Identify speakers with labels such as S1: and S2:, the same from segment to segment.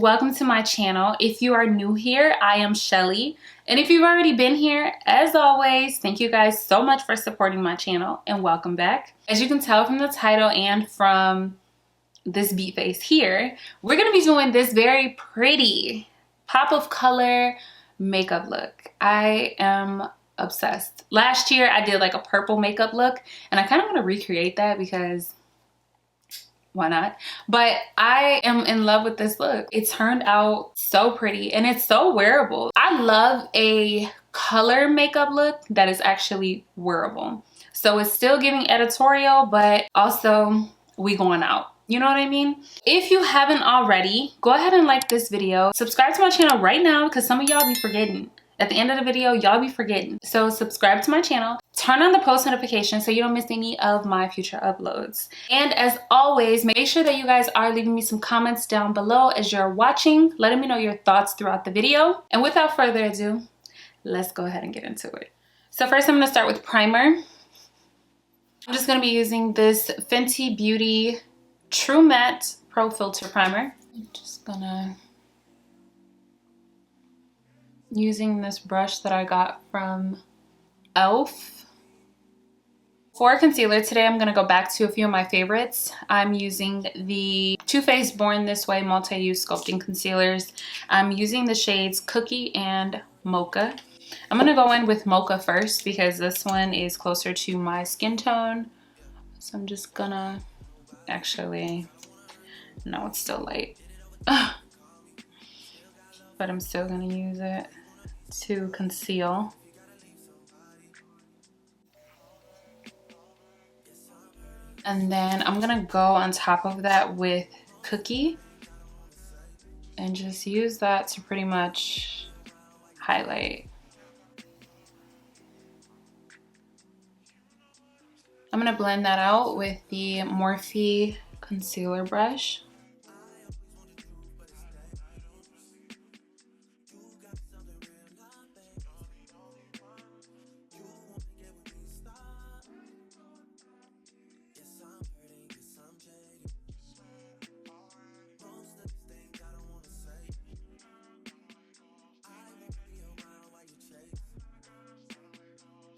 S1: welcome to my channel. If you are new here, I am Shelly, and if you've already been here, as always, thank you guys so much for supporting my channel and welcome back. As you can tell from the title and from this beat face here, we're gonna be doing this very pretty pop of color makeup look. I am obsessed. Last year I did like a purple makeup look, and I kind of want to recreate that because why not? But I am in love with this look. It turned out so pretty and it's so wearable. I love a color makeup look that is actually wearable. So it's still giving editorial, but also we going out. You know what I mean? If you haven't already, go ahead and like this video. Subscribe to my channel right now because some of y'all be forgetting. At the end of the video, y'all be forgetting. So subscribe to my channel. Turn on the post notifications so you don't miss any of my future uploads. And as always, make sure that you guys are leaving me some comments down below as you're watching, letting me know your thoughts throughout the video. And without further ado, let's go ahead and get into it. So first I'm gonna start with primer. I'm just gonna be using this Fenty Beauty True Matte Pro Filter Primer. I'm just gonna, using this brush that I got from e.l.f. For concealer today, I'm gonna go back to a few of my favorites. I'm using the TooFaced Born This Way Multi-Use Sculpting Concealers. I'm using the shades Cookie and Mocha. I'm gonna go in with Mocha first because this one is closer to my skin tone. So I'm just gonna, actually, no, it's still light. But I'm still gonna use it to conceal. And then I'm gonna go on top of that with Cookie and just use that to pretty much highlight. I'm gonna blend that out with the Morphe concealer brush.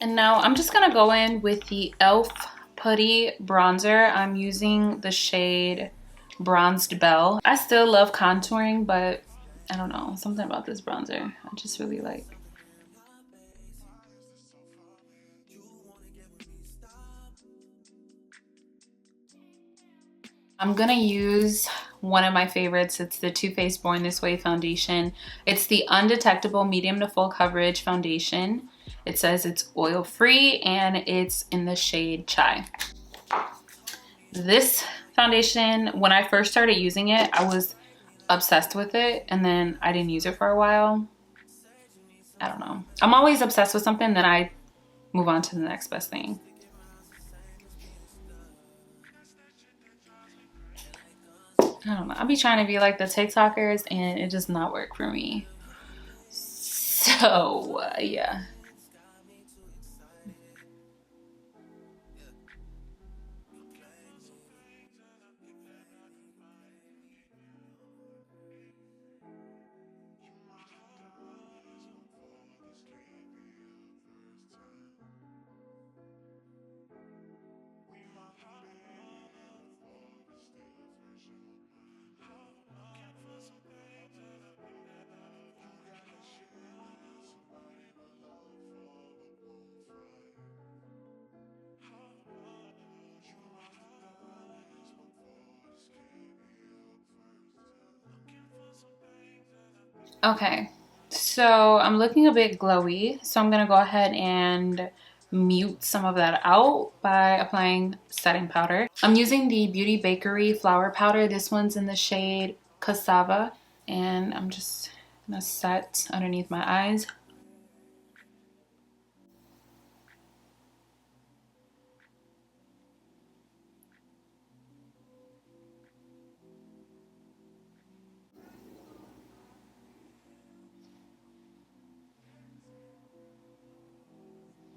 S1: And now I'm just gonna go in with the e.l.f. Putty bronzer. I'm using the shade Bronzed Belle. I still love contouring, but I don't know, something about this bronzer I just really like. I'm gonna use one of my favorites. It's the TooFaced Born This Way foundation. It's the Undetectable Medium to Full Coverage Foundation. It says it's oil free and it's in the shade Chai. This foundation, when I first started using it, I was obsessed with it, and then I didn't use it for a while. I don't know. I'm always obsessed with something, then I move on to the next best thing. I don't know. I'll be trying to be like the TikTokers and it does not work for me. So, yeah. Okay, so I'm looking a bit glowy, so I'm gonna go ahead and mute some of that out by applying setting powder. I'm using the Beauty Bakerie flower powder. This one's in the shade Cassava, and I'm just gonna set underneath my eyes.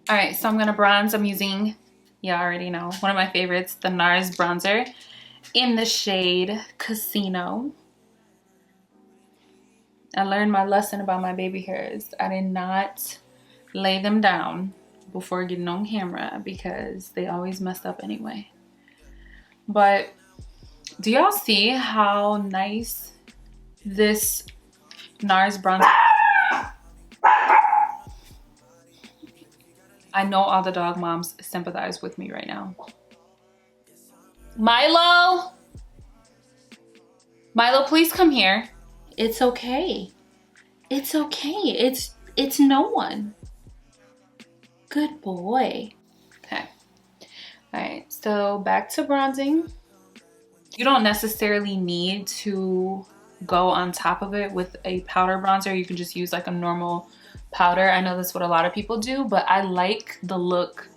S1: All right, so I'm gonna bronze. I'm using, yeah, I already know, one of my favorites, the NARS Bronzer in the shade Casino. I learned my lesson about my baby hairs. I did not lay them down before getting on camera because they always mess up anyway. But do y'all see how nice this NARS Bronzer? I know all the dog moms sympathize with me right now. Milo! Milo, please come here. It's okay. It's okay. It's no one. Good boy. Okay. All right, so back to bronzing. You don't necessarily need to go on top of it with a powder bronzer. You can just use like a normal powder. I know that's what a lot of people do, but I like the look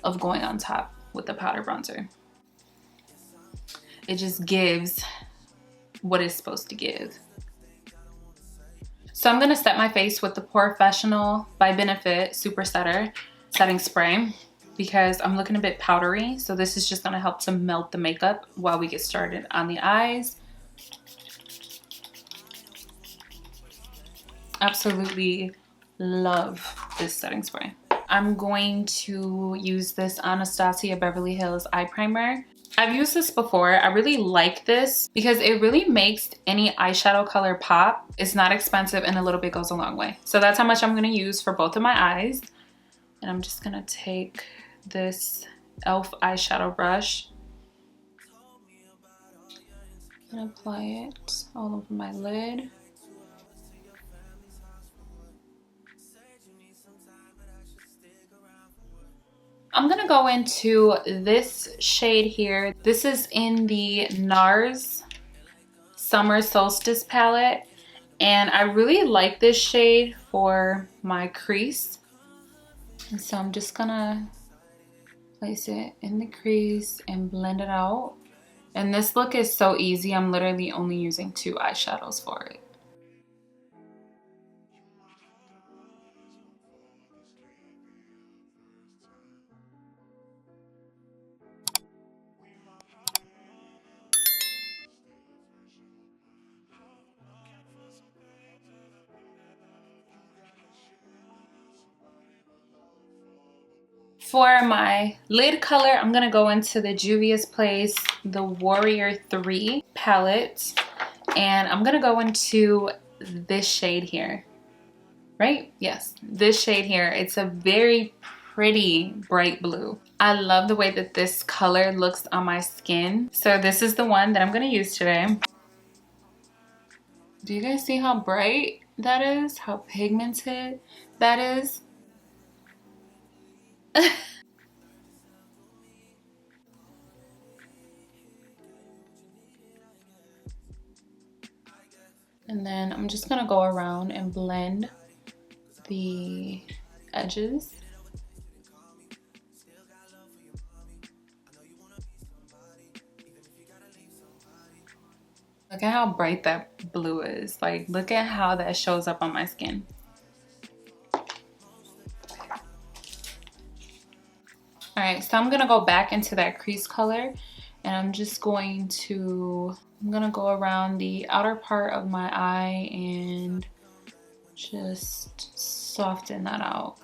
S1: of going on top with the powder bronzer. It just gives what it's supposed to give. So I'm gonna set my face with the Professional by Benefit Super Setter setting spray because I'm looking a bit powdery. So this is just gonna help to melt the makeup while we get started on the eyes. Absolutely love this setting spray. I'm going to use this Anastasia Beverly Hills eye primer. I've used this before. I really like this because it really makes any eyeshadow color pop. It's not expensive and a little bit goes a long way. So that's how much I'm gonna use for both of my eyes. And I'm just gonna take this e.l.f. eyeshadow brush and apply it all over my lid. I'm gonna go into this shade here. This is in the NARS Summer Solstice palette, and I really like this shade for my crease. And so I'm just gonna place it in the crease and blend it out. And this look is so easy. I'm literally only using 2 eyeshadows for it. For my lid color, I'm gonna go into the Juvia's Place, the Warrior 3 palette, and I'm gonna go into this shade here, right? Yes, this shade here. It's a very pretty bright blue. I love the way that this color looks on my skin. So this is the one that I'm gonna use today. Do you guys see how bright that is? How pigmented that is? And then I'm just gonna go around and blend the edges. Look at how bright that blue is. Like, look at how that shows up on my skin. All right, so I'm gonna go back into that crease color and I'm just going to, I'm gonna go around the outer part of my eye and just soften that out.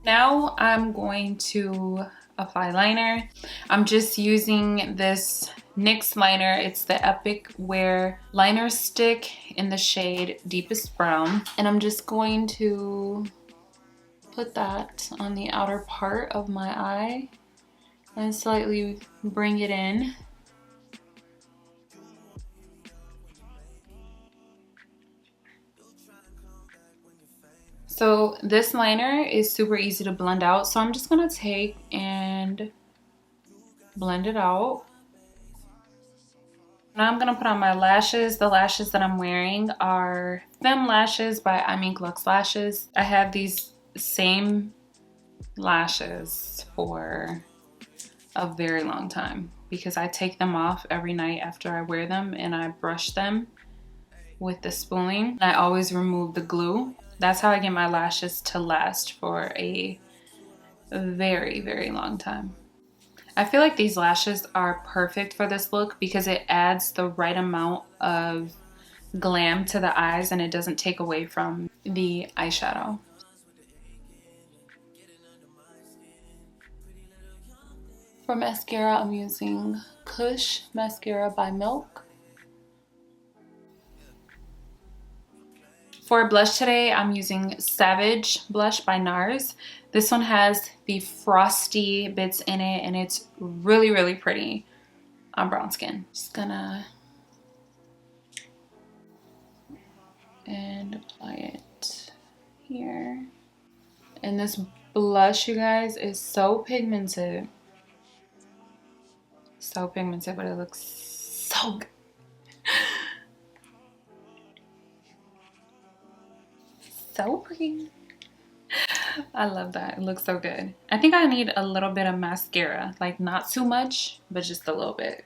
S1: Now I'm going to apply liner. I'm just using this NYX liner. It's the Epic Wear liner stick in the shade Deepest Brown. And I'm just going to put that on the outer part of my eye and slightly bring it in. So this liner is super easy to blend out. So I'm just gonna take and blend it out. Now I'm gonna put on my lashes. The lashes that I'm wearing are Femme lashes by iminkluxelashes. I have these same lashes for a very long time because I take them off every night after I wear them and I brush them with the spooling. I always remove the glue. That's how I get my lashes to last for a very, very long time. I feel like these lashes are perfect for this look because it adds the right amount of glam to the eyes and it doesn't take away from the eyeshadow. For mascara, I'm using Kush Mascara by Milk. For blush today, I'm using Savage Blush by NARS. This one has the frosty bits in it and it's really, really pretty on brown skin. Just gonna and apply it here. And this blush, you guys, is so pigmented. So pigmented, but it looks so good. So pretty. I love that. It looks so good. I think I need a little bit of mascara. Like not too much, but just a little bit.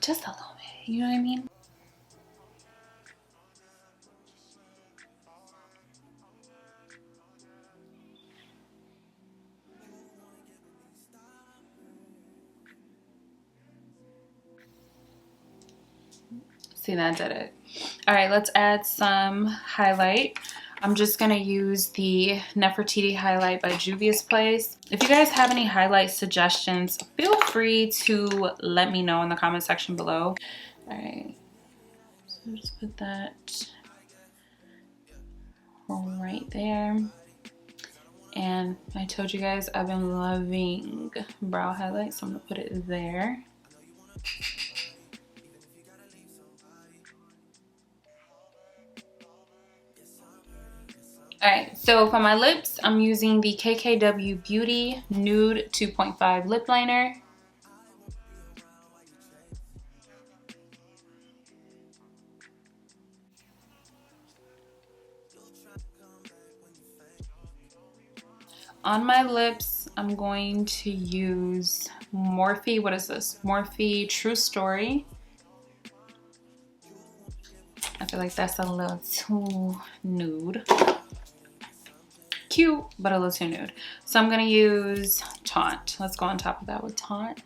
S1: Just a little bit. You know what I mean? See, that did it. All right, let's add some highlight. I'm just gonna use the Nefertiti highlight by Juvia's Place. If you guys have any highlight suggestions, feel free to let me know in the comment section below. All right, so just put that right there. And I told you guys I've been loving brow highlight, so I'm gonna put it there. Alright, so for my lips, I'm using the KKW Beauty Nude 2.5 Lip Liner. On my lips, I'm going to use Morphe, what is this? Morphe True Story. I feel like that's a little too nude. Cute, but a little too nude. So I'm gonna use Taunt. Let's go on top of that with Taunt.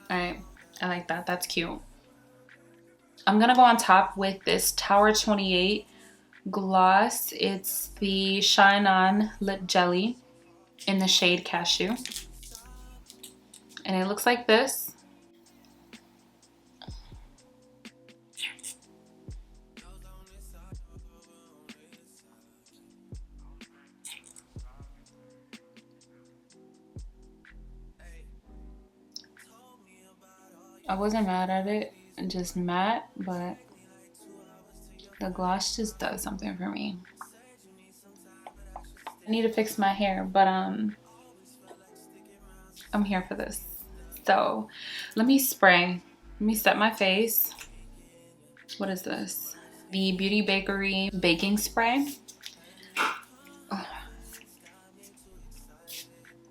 S1: Alright, I like that. That's cute. I'm gonna go on top with this Tower 28 gloss. It's the Shine On Lip Jelly in the shade Cashew. And it looks like this. I wasn't mad at it, just matte, but the gloss just does something for me. I need to fix my hair, but I'm here for this. So let me spray. Let me set my face. What is this? The Beauty Bakerie baking spray.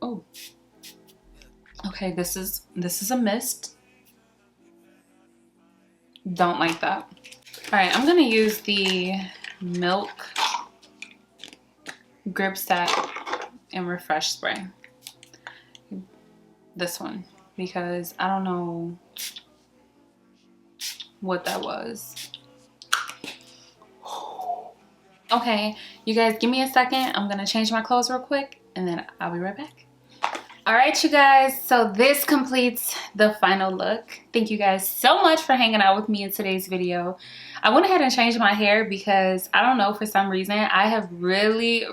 S1: Oh. Okay, this is a mist. Don't like that. All right, I'm gonna use the Milk Grip Set and Refresh Spray. This one, because I don't know what that was. Okay, you guys give me a second. I'm gonna change my clothes real quick and then I'll be right back. All right, you guys, so this completes the final look. Thank you guys so much for hanging out with me in today's video. I went ahead and changed my hair because I don't know, for some reason, I have really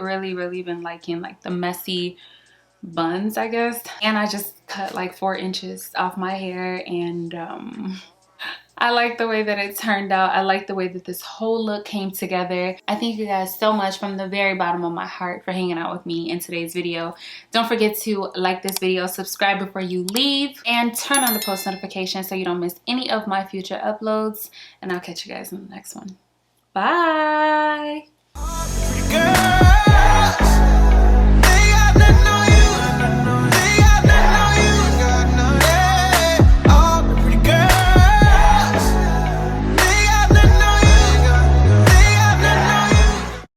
S1: been liking like the messy buns, I guess. And I just cut like 4 inches off my hair and I like the way that it turned out. I like the way that this whole look came together. I thank you guys so much from the very bottom of my heart for hanging out with me in today's video. Don't forget to like this video, subscribe before you leave, and turn on the post notifications so you don't miss any of my future uploads. And I'll catch you guys in the next one. Bye!